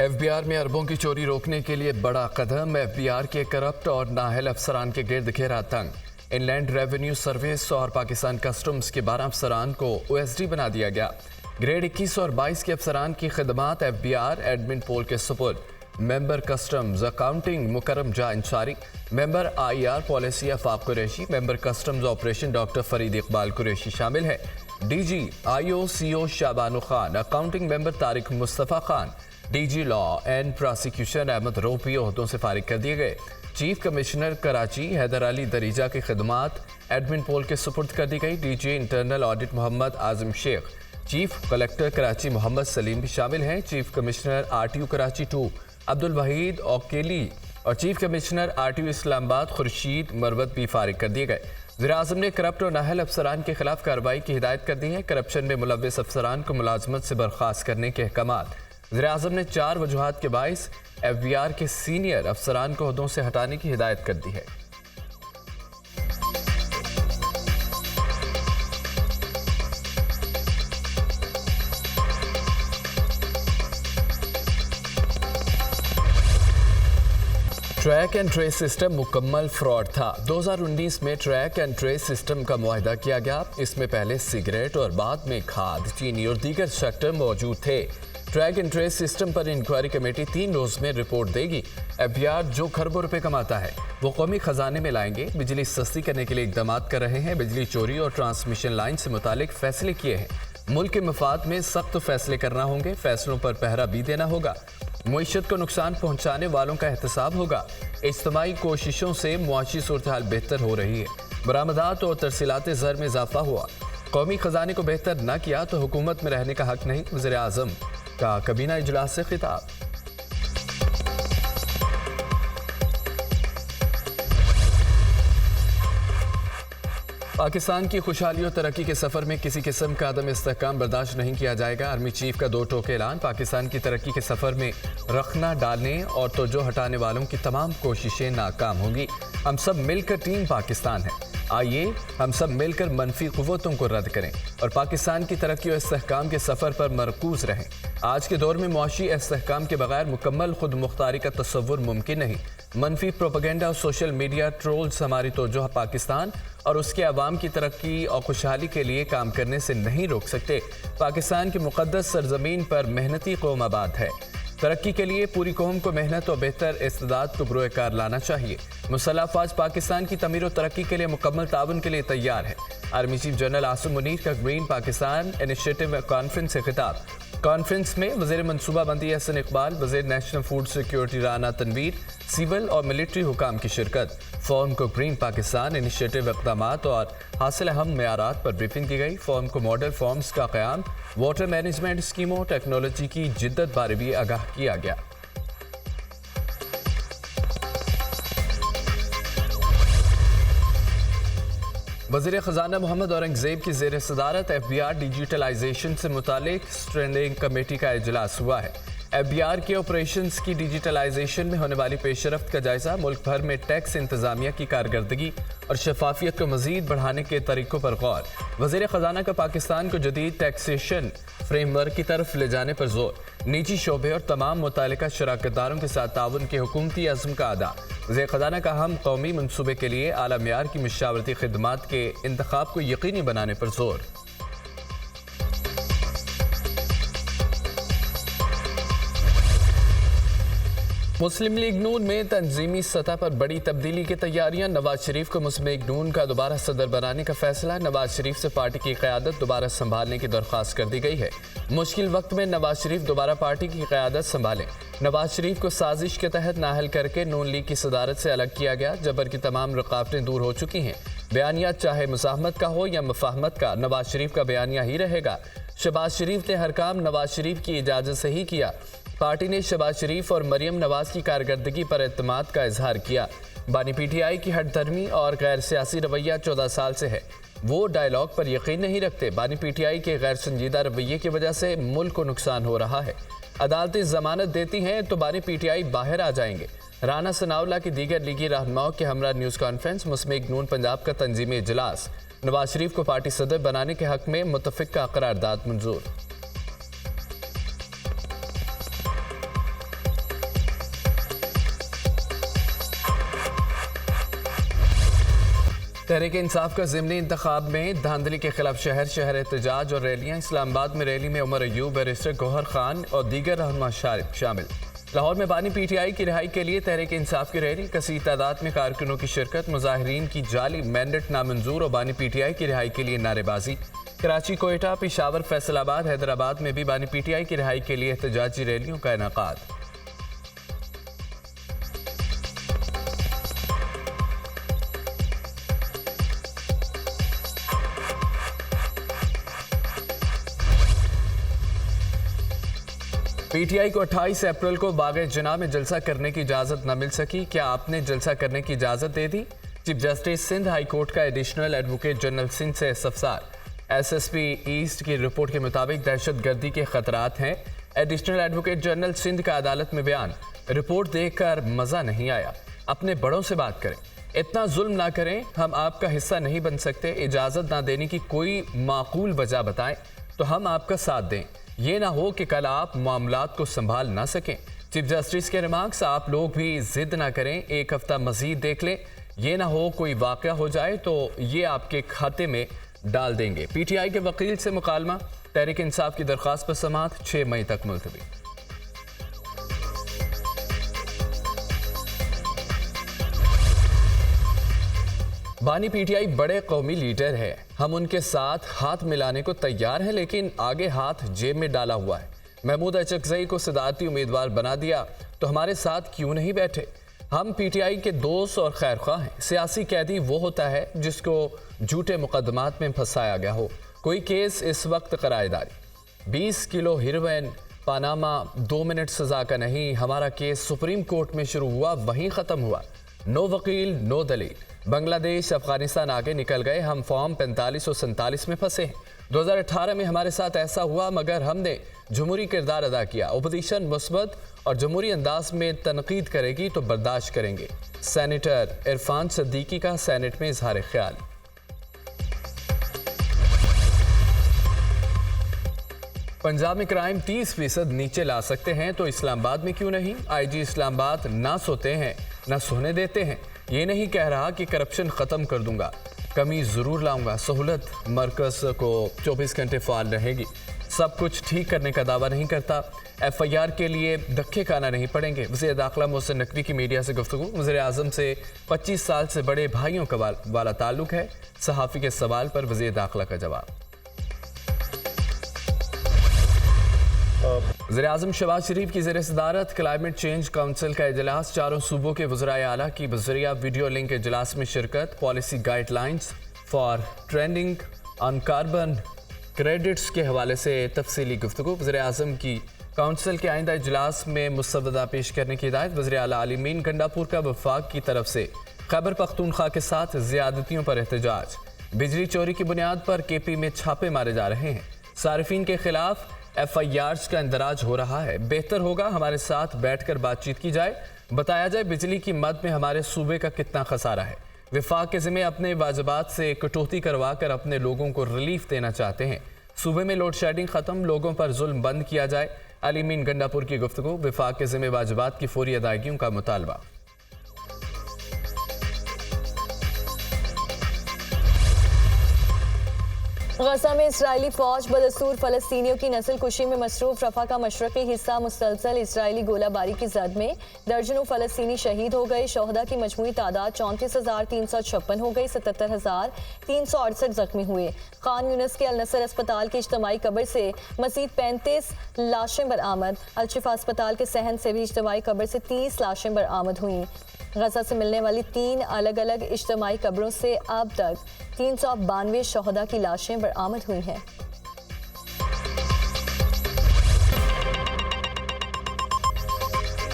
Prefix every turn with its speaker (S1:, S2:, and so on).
S1: FBR में अरबों की चोरी रोकने के लिए बड़ा कदम। एफबीआर के करप्ट और नाअहल अफसरान के गिर्द घेरा तंग। इनलैंड रेवेन्यू सर्विस और पाकिस्तान कस्टम्स के 12 अफसरान को ओएसडी बना दिया गया। ग्रेड 21 और 22 के अफसरान की खिदमात एफबीआर एडमिन पोल के सुपुर्द। Member customs accounting Mukarram Jah Ansari, member IR policy Afaq Qureshi, member customs operation doctor Farid Iqbal Qureshi शामिल है। DG IO CO Shahbano Khan, accounting member Tariq Mustafa Khan, DG law and prosecution Ahmed रोपी ओहदों से फारिग कर दिए गए। चीफ कमिश्नर कराची हैदर अली दरीजा की खिदमात एडमिन पोल के सुपुर्द कर दी गई। DG internal audit Muhammad Azam Sheikh, chief collector Karachi Muhammad Saleem भी शामिल हैं। Chief commissioner RTU Karachi 2 Abdul Waheed औकेली और chief commissioner RTU Islamabad Khurshid Marwat भी फारिग कर दिए गए। वज़ीर-ए-आज़म ने करप्ट और नाअहल अफसरान के खिलाफ कार्रवाई की हिदायत कर दी है। करप्शन में मुलव्वस अफसरान को मुलाजमत से बर्खास्त करने के अहकामात। वज़ीर-ए-आज़म ने 4 वजूहात के बाइस एफबीआर के सीनियर अफसरान को ओहदों से हटाने की हिदायत कर दी है। ट्रैक एंड ट्रेस सिस्टम मुकम्मल फ्रॉड था। 2019 में ट्रैक एंड ट्रेस सिस्टम का मुआहदा किया गया। इसमें पहले सिगरेट और बाद में खाद, चीनी और दीगर सेक्टर मौजूद थे। ट्रैक एंड ट्रेस सिस्टम पर इंक्वायरी कमेटी 3 रोज में रिपोर्ट देगी। एफबीआर जो खरबों रुपए कमाता है वो कौमी खजाने में लाएंगे। बिजली सस्ती करने के लिए इकदाम कर रहे हैं। बिजली चोरी और ट्रांसमिशन लाइन से मुतालिक फैसले किए हैं। मुल्क के मफाद में सख्त फैसले करना होंगे। फैसलों पर पहरा भी देना होगा। मुईशत को नुकसान पहुंचाने वालों का एहतसाब होगा। इज्तिमाई कोशिशों से मुआशी सूरत हाल बेहतर हो रही है। बरामदात और तरसीलात ज़र में इजाफा हुआ। कौमी खजाने को बेहतर न किया तो हुकूमत में रहने का हक नहीं। वज़ीर-ए-आज़म का कबीना इजलास से खिताब। पाकिस्तान की खुशहाली और तरक्की के सफर में किसी किस्म का अदम इस्तेहकाम बर्दाश्त नहीं किया जाएगा। आर्मी चीफ का 2 टोके ऐलान। पाकिस्तान की तरक्की के सफर में रखना डालने और तवज्जो हटाने वालों की तमाम कोशिशें नाकाम होंगी। हम सब मिलकर टीम पाकिस्तान है। आइए हम सब मिलकर मनफी कुव्वतों को रद्द करें और पाकिस्तान की तरक्की और इस्तेहकाम के सफर पर मरकूज रहें। आज के दौर में मुआशी इस्तेहकाम के बगैर मुकम्मल खुद मुख्तारी का तस्वुर मुमकिन नहीं। मनफी प्रोपेगेंडा और सोशल मीडिया ट्रोल्स हमारी तवज्जो पाकिस्तान और उसके अवाम की तरक्की और खुशहाली के लिए काम करने से नहीं रोक सकते। पाकिस्तान की मुक़द्दस सरजमीन पर मेहनती कौम आबाद है। तरक्की के लिए पूरी कौम को मेहनत और बेहतर इस्तेदाद को बुरोए कार लाना चाहिए। मुसल्लह अफ़वाज पाकिस्तान की तमीर और तरक्की के लिए मुकम्मल ताउन के लिए तैयार है। Army chief general Asim Munir का ग्रीन पाकिस्तान इनिशिएटिव कॉन्फ्रेंस से खिताब। कॉन्फ्रेंस में वज़ीर मनसूबाबंदी हसन इकबाल, वज़ीर national food security Rana Tanveer, civil और मिलिट्री हुकाम की शिरकत। फॉर्म को ग्रीन पाकिस्तान इनिशिएटिव इक़दामात और हासिल अहम मेयारात पर ब्रीफिंग की गई। फॉर्म को मॉडल फॉर्म्स का क़याम, वाटर मैनेजमेंट स्कीमों, टेक्नोलॉजी की जिद्दत बारे भी आगाह किया गया। वज़ीर ख़जाना मोहम्मद औरंगज़ेब की ज़ेर सदारत एफबीआर डिजिटलाइजेशन से मुतालिक स्टैंडिंग कमेटी का इजलास हुआ है। एफबीआर के ऑपरेशंस की डिजिटलाइजेशन में होने वाली पेशरफ्त का जायजा, मुल्क भर में टैक्स इंतजामिया की कारकर्दगी और शफाफियत को मजीद बढ़ाने के तरीकों पर गौर। वज़ीर ख़जाना का पाकिस्तान को जदीद टैक्सेशन फ्रेमवर्क की तरफ ले जाने पर जोर। निजी शोबे और तमाम मुतल्लिका शराकतदारों के साथ ताउन के हुकूमती अज़्म का अदा। वज़ीर ख़जाना का हम कौमी मनसूबे के लिए आला मियार की मशावरती खिदमात के इंतखाब को यकीनी बनाने पर जोर। मुस्लिम लीग नून में तंजीमी सतह पर बड़ी तब्दीली की तैयारियां। नवाज शरीफ को मुस्लिम लीग नून का दोबारा सदर बनाने का फैसला। नवाज शरीफ से पार्टी की क़यादत दोबारा संभालने की दरख्वास्त कर दी गई है। मुश्किल वक्त में नवाज शरीफ दोबारा पार्टी की क़यादत संभालें। नवाज शरीफ को साजिश के तहत नाअहल करके नून लीग की सदारत से अलग किया गया। जबर की तमाम रुकावटें दूर हो चुकी हैं। बयानिया चाहे मुज़ाहमत का हो या मुफाहमत का, नवाज शरीफ का बयानिया ही रहेगा। शहबाज शरीफ ने हर काम नवाज शरीफ की इजाज़त से ही किया। पार्टी ने शहबाज शरीफ और मरियम नवाज की कारकर्दगी पर एतमाद का इजहार किया। बानी पीटीआई की हट धर्मी और गैर सियासी रवैया 14 साल से है। वो डायलॉग पर यकीन नहीं रखते। बानी पीटीआई के गैर संजीदा रवैये की वजह से मुल्क को नुकसान हो रहा है। अदालतें जमानत देती हैं तो बानी पीटीआई बाहर आ जाएंगे। राना सनाउल्लाह की दीगर लीगी रहनुमाओं के हमरा न्यूज़ कॉन्फ्रेंस। मुस्लिम लीग नून पंजाब का तंजीमी इजलास। नवाज शरीफ को पार्टी सदर बनाने के हक में मुत्तफिक का करारदाद मंजूर। तहरीक इंसाफ का ज़िमनी इंतखाब में धांधली के खिलाफ शहर शहर एहतजाज और रैलियाँ। इस्लामाबाद में रैली में उमर अयूब, बैरिस्टर गौहर खान और दीगर रहनुमा शामिल। लाहौर में बानी पीटीआई की रिहाई के लिए तहरीक इंसाफ की रैली, कसीर तादाद में कारकुनों की शिरकत, मुजाहिरीन की जाली मैंडेट नामंजूर और बानी पीटीआई की रिहाई के लिए नारेबाजी। कराची, कोयटा, पेशावर, फैसलाबाद, हैदराबाद में भी बानी पीटीआई की रिहाई के लिए एहतजाजी रैलियों का इनेकाद। पीटीआई को 28 अप्रैल को बागे जना में जलसा करने की इजाजत न मिल सकी। क्या आपने जलसा करने की इजाजत दे दी? Chief justice Sindh high court का एडिशनल एडवोकेट जनरल सिंध से इस्तफसार। एसएसपी ईस्ट की रिपोर्ट के मुताबिक दहशतगर्दी के खतरात हैं। एडिशनल एडवोकेट जनरल सिंध का अदालत में बयान, रिपोर्ट देखकर मजा नहीं आया, अपने बड़ों से बात करें, इतना जुल्म ना करें, हम आपका हिस्सा नहीं बन सकते, इजाजत ना देने की कोई माकूल वजह बताएं तो हम आपका साथ दें, ये ना हो कि कल आप मामलात को संभाल ना सकें। चीफ जस्टिस के रिमार्क्स, आप लोग भी जिद ना करें, एक हफ्ता मजीद देख लें, ये ना हो कोई वाकया हो जाए तो ये आपके खाते में डाल देंगे। पीटीआई के वकील से मुकालमा, तहरीक इंसाफ की दरख्वास्त पर समाअत 6 मई तक मुलतवी। बानी पीटीआई बड़े कौमी लीडर है, हम उनके साथ हाथ मिलाने को तैयार हैं, लेकिन आगे हाथ जेब में डाला हुआ है। महमूद अचकजई को सदारती उम्मीदवार बना दिया तो हमारे साथ क्यों नहीं बैठे? हम पीटीआई के दोस्त और खैरख्वाह हैं। सियासी कैदी वो होता है जिसको झूठे मुकदमात में फंसाया गया हो। कोई केस इस वक्त करारदारी 20 किलो हेरोइन, पानामा 2 मिनट सजा का नहीं। हमारा केस सुप्रीम कोर्ट में शुरू हुआ, वहीं ख़त्म हुआ। नो वकील, नो दलील। बांग्लादेश, अफगानिस्तान आगे निकल गए, हम फॉर्म 45 और 47 में फंसे हैं। 2018 में हमारे साथ ऐसा हुआ, मगर हमने जमहूरी किरदार अदा किया। ओपोजिशन मुस्बत और जमहूरी अंदाज में तनकीद करेगी तो बर्दाश्त करेंगे। सेनेटर इरफान सिद्दीकी का सेनेट में इजहार ख्याल। पंजाब में क्राइम 30% नीचे ला सकते हैं तो इस्लामाबाद में क्यों नहीं? आईजी इस्लामाबाद ना सोते हैं ना सोने देते हैं। ये नहीं कह रहा कि करप्शन ख़त्म कर दूंगा, कमी ज़रूर लाऊंगा। सहूलत मरकज़ को 24 घंटे फ़ाल रहेगी। सब कुछ ठीक करने का दावा नहीं करता। FIR के लिए धक्के खाना नहीं पड़ेंगे। वज़ीर दाखिला मोहसिन नकवी की मीडिया से गुफ्तगू। वज़ीर आज़म से 25 साल से बड़े भाइयों का वाला ताल्लुक है। सहाफ़ी के सवाल पर वज़ीर दाखिला का जवाब। वज़ीर आज़म शहबाज शरीफ की ज़ेर सदारत क्लाइमेट चेंज काउंसिल का इजलास। चारों सूबों के वज़राए आला की बज़रिया वीडियो लिंक इजलास में शिरकत। Policy guidelines for trending on carbon credits के हवाले से तफसीली गुफ्तगू। वज़ीर आज़म की काउंसिल के आइंदा इजलास में मुसवदा पेश करने की हिदायत। वज़ीर आला आलिमीन गंडापुर का वफाक की तरफ से खैबर पख्तूनख्वा के साथ ज़्यादतियों पर एहतजाज। बिजली चोरी की बुनियाद पर KP में छापे मारे जा रहे हैं। सारिफीन के खिलाफ FIRs का इंदराज हो रहा है। बेहतर होगा हमारे साथ बैठकर बातचीत की जाए, बताया जाए बिजली की मद में हमारे सूबे का कितना खसारा है। विफाक के ज़िम्मे अपने वाजबात से कटौती करवा कर अपने लोगों को रिलीफ देना चाहते हैं। सूबे में लोड शेडिंग ख़त्म, लोगों पर जुल्म बंद किया जाए। अलीमीन गंडापुर की गुफ्तगू। विफाक के ज़िम्मे वाजबात की फौरी अदायगियों का मुतालबा।
S2: गजा में इसराइली फौज बदस्तूर फ़लस्तीनियों की नस्ल कुशी में मसरूफ। रफा का मशरक़ी हिस्सा मुसलसल इसराइली गोलाबारी की जद में दर्जनों फ़लस्तीनी शहीद हो गए। शोहदा की मजमूई तादाद 34,356 हो गई। 77,368 जख्मी हुए। खान यूनिस के अल नसर अस्पताल की इज्तमाई कब्र से मज़ीद 35 लाशें बरामद। अल-शिफा अस्पताल के सहन से भी इज्तमाई कब्र से 30 लाशें बरामद हुई। गजा से मिलने वाली 3 अलग अलग इज्तमाई कब्रों से अब तक 392 शोहदा की लाशें बरामद हुई हैं।